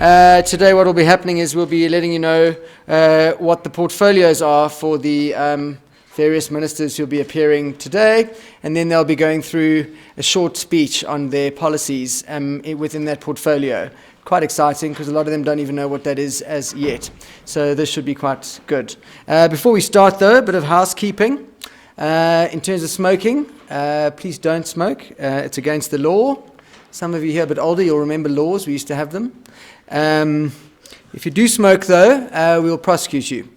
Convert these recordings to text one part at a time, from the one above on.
Today what will be happening is we'll be letting you know what the portfolios are for the various ministers who will be appearing today, and then they'll be going through a short speech on their policies within that portfolio. Quite exciting, because a lot of them don't even know what that is as yet. So this should be quite good. Before we start, though, a bit of housekeeping. In terms of smoking, please don't smoke. It's against the law. Some of you here a bit older, you'll remember laws. We used to have them. If you do smoke, though, we'll prosecute you.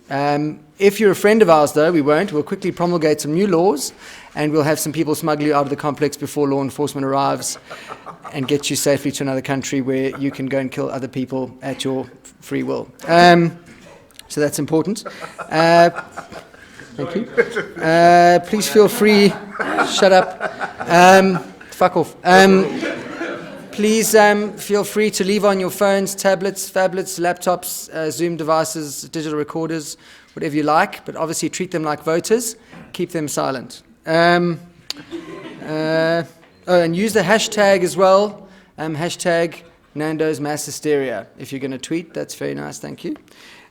If you're a friend of ours, though, we won't. We'll quickly promulgate some new laws, and we'll have some people smuggle you out of the complex before law enforcement arrives and get you safely to another country where you can go and kill other people at your free will. So that's important. Thank you. Please feel free. Shut up. Fuck off. Please feel free to leave on your phones, tablets, phablets, laptops, Zoom devices, digital recorders, whatever you like, but obviously treat them like voters. Keep them silent. And use the hashtag as well. Hashtag Nando's Mass Hysteria. If you're going to tweet, that's very nice, thank you.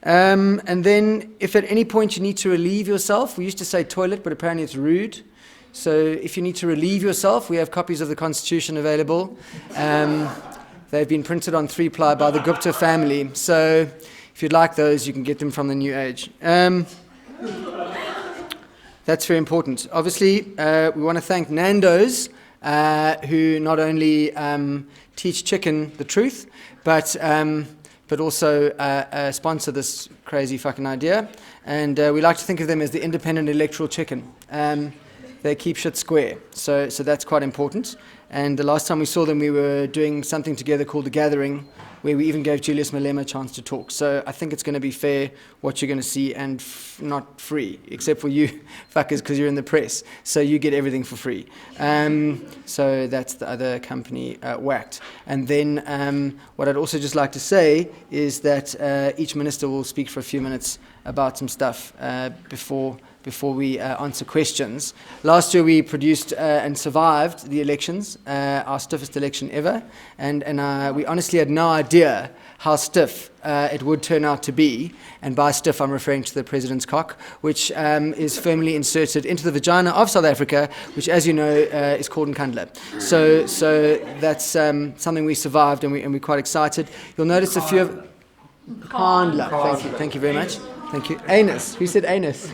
And then if at any point you need to relieve yourself, we used to say toilet, but apparently it's rude. So if you need to relieve yourself, we have copies of the Constitution available. They've been printed on 3-ply by the Gupta family. So if you'd like those, you can get them from the New Age. That's very important. Obviously, we want to thank Nando's, who not only teach chicken the truth, but also sponsor this crazy fucking idea. And we like to think of them as the independent electoral chicken. They keep shit square, so that's quite important. And the last time we saw them, we were doing something together called The Gathering, where we even gave Julius Malema a chance to talk. So I think it's going to be fair what you're going to see, and not free, except for you fuckers, because you're in the press. So you get everything for free. So that's the other company, whacked. And then what I'd also just like to say is that each minister will speak for a few minutes about some stuff before we answer questions. Last year we produced and survived the elections, our stiffest election ever, and we honestly had no idea how stiff it would turn out to be. And by stiff I'm referring to the President's cock, which is firmly inserted into the vagina of South Africa, which, as you know, is called Nkandla. So that's something we survived, and we're quite excited. You'll notice a few of... Nkandla. Thank you very much. Thank you. Anus. Who said anus?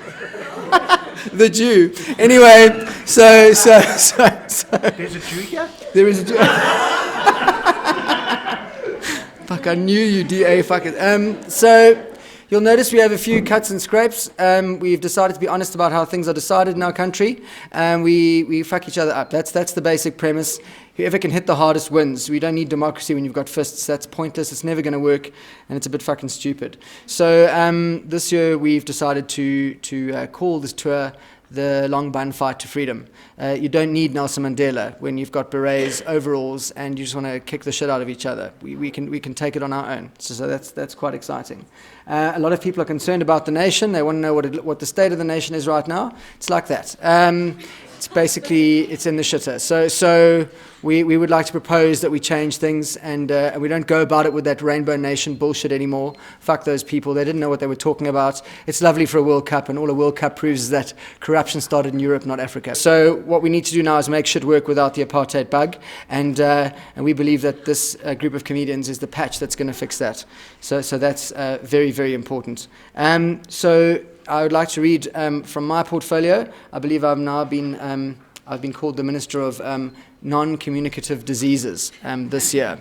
The Jew. Anyway, so. There's a Jew here? There is a Jew. Fuck, I knew you, DA. Fuck it. So you'll notice we have a few cuts and scrapes. We've decided to be honest about how things are decided in our country. We fuck each other up. That's the basic premise. Whoever can hit the hardest wins. We don't need democracy when you've got fists. That's pointless. It's never going to work, and it's a bit fucking stupid. So this year we've decided to call this tour the Long Bun Fight to Freedom. You don't need Nelson Mandela when you've got berets, overalls, and you just want to kick the shit out of each other. We can take it on our own. So that's quite exciting. A lot of people are concerned about the nation. They want to know what the state of the nation is right now. It's like that. It's basically, it's in the shitter. So we would like to propose that we change things, and we don't go about it with that Rainbow Nation bullshit anymore. Fuck those people. They didn't know what they were talking about. It's lovely for a World Cup, and all a World Cup proves is that corruption started in Europe, not Africa. So what we need to do now is make shit work without the apartheid bug, and we believe that this group of comedians is the patch that's going to fix that. So that's very, very important. So I would like to read from my portfolio. I believe I've now been called the Minister of Non-Communicative Diseases this year.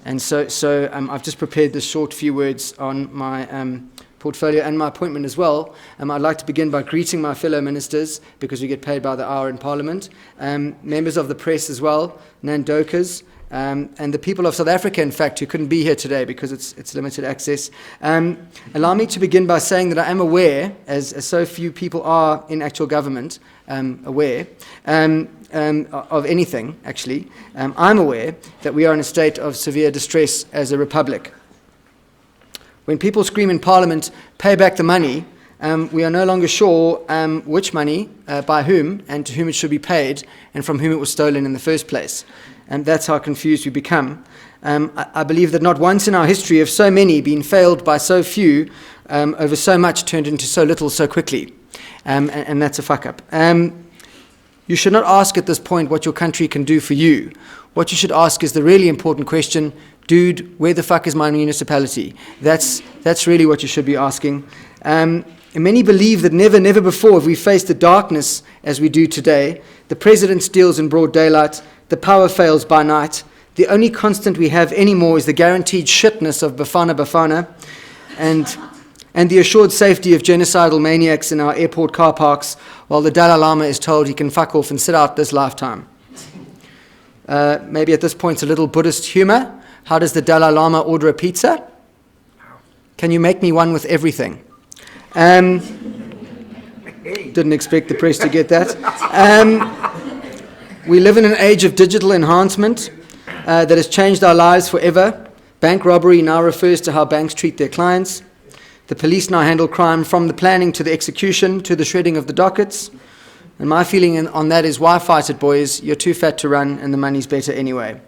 And so I've just prepared this short few words on my portfolio and my appointment as well. I'd like to begin by greeting my fellow ministers, because we get paid by the hour in Parliament, members of the press as well, Nandokas, and the people of South Africa, in fact, who couldn't be here today because it's limited access. Allow me to begin by saying that I am aware, as so few people are in actual government aware of anything, actually. I'm aware that we are in a state of severe distress as a republic. When people scream in Parliament, pay back the money, we are no longer sure which money, by whom, and to whom it should be paid, and from whom it was stolen in the first place. and that's how confused we become. I believe that not once in our history have so many been failed by so few over so much turned into so little so quickly. And that's a fuck up. You should not ask at this point what your country can do for you. What you should ask is the really important question, dude, where the fuck is my municipality? That's really what you should be asking. And many believe that never before have we faced the darkness as we do today. The president steals in broad daylight. The power fails by night. The only constant we have anymore is the guaranteed shitness of Bafana, and the assured safety of genocidal maniacs in our airport car parks, while the Dalai Lama is told he can fuck off and sit out this lifetime. Maybe at this point a little Buddhist humor. How does the Dalai Lama order a pizza? Can you make me one with everything? Didn't expect the press to get that. We live in an age of digital enhancement that has changed our lives forever. Bank robbery now refers to how banks treat their clients. The police now handle crime from the planning to the execution to the shredding of the dockets. And my feeling on that is, why fight it, boys? You're too fat to run and the money's better anyway.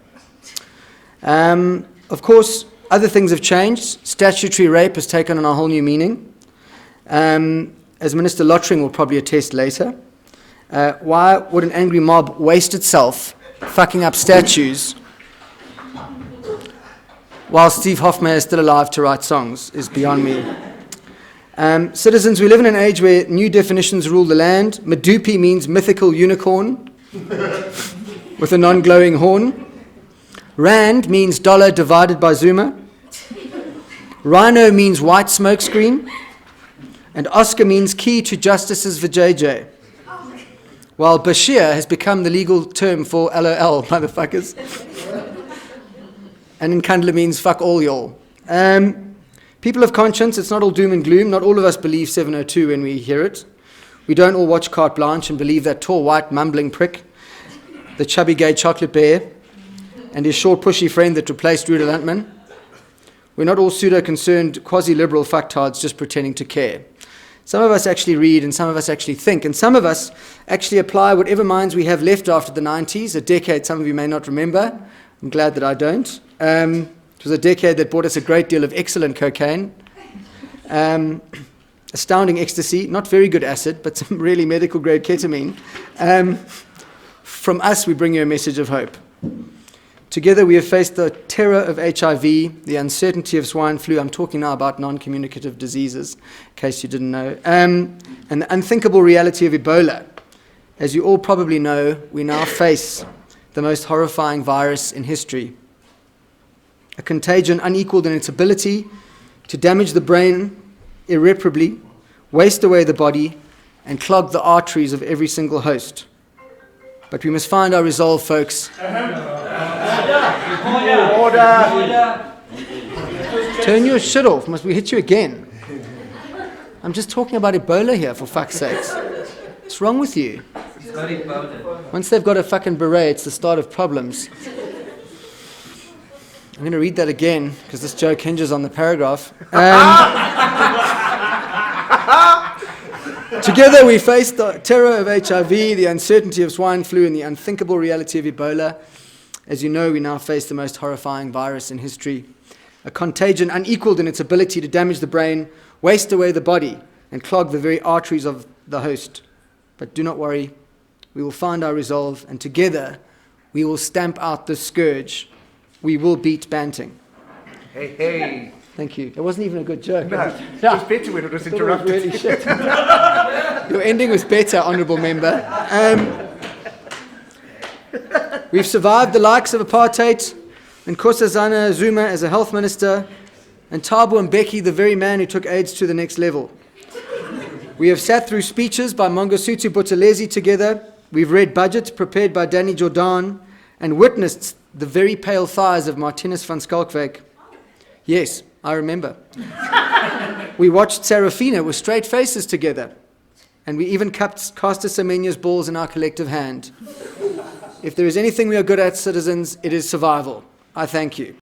Of course, other things have changed. Statutory rape has taken on a whole new meaning. As Minister Lottering will probably attest later. Why would an angry mob waste itself fucking up statues while Steve Hofmeyr is still alive to write songs is beyond me. Citizens, we live in an age where new definitions rule the land. Madupi means mythical unicorn with a non-glowing horn. Rand means dollar divided by Zuma. Rhino means white smokescreen. And Oscar means key to justice's vajayjay. While Bashir has become the legal term for LOL, motherfuckers. And Nkandla means fuck all y'all. People of conscience, it's not all doom and gloom. Not all of us believe 702 when we hear it. We don't all watch Carte Blanche and believe that tall, white, mumbling prick, the chubby gay chocolate bear, and his short, pushy friend that replaced Rudolf Antman. We're not all pseudo-concerned, quasi-liberal fucktards just pretending to care. Some of us actually read, and some of us actually think, and some of us actually apply whatever minds we have left after the 90s, a decade some of you may not remember. I'm glad that I don't. It was a decade that brought us a great deal of excellent cocaine, astounding ecstasy, not very good acid, but some really medical-grade ketamine. From us, we bring you a message of hope. Together, we have faced the terror of HIV, the uncertainty of swine flu. I'm talking now about non-communicative diseases, in case you didn't know, and the unthinkable reality of Ebola. As you all probably know, we now face the most horrifying virus in history. A contagion unequaled in its ability to damage the brain irreparably, waste away the body, and clog the arteries of every single host. But we must find our resolve, folks. Order. Turn your shit off. Must we hit you again? I'm just talking about Ebola here, for fuck's sakes. What's wrong with you? Once they've got a fucking beret, it's the start of problems. I'm going to read that again, because this joke hinges on the paragraph. Together we face the terror of HIV, the uncertainty of swine flu, and the unthinkable reality of Ebola. As you know, we now face the most horrifying virus in history. A contagion unequaled in its ability to damage the brain, waste away the body, and clog the very arteries of the host. But do not worry, we will find our resolve, and together we will stamp out this scourge. We will beat Banting. Hey. Thank you. It wasn't even a good joke. No, it was better when it was interrupted. It was really shit. Your ending was better, honourable member. We've survived the likes of apartheid, and Nkosazana Zuma as a health minister, and Thabo Mbeki, the very man who took AIDS to the next level. We have sat through speeches by Mangosuthu Buthelezi together. We've read budgets prepared by Danny Jordan, and witnessed the very pale thighs of Martinus van Schalkwyk. Yes, I remember. We watched Serafina with straight faces together, and we even cast Semenya's balls in our collective hand. If there is anything we are good at, citizens, it is survival. I thank you.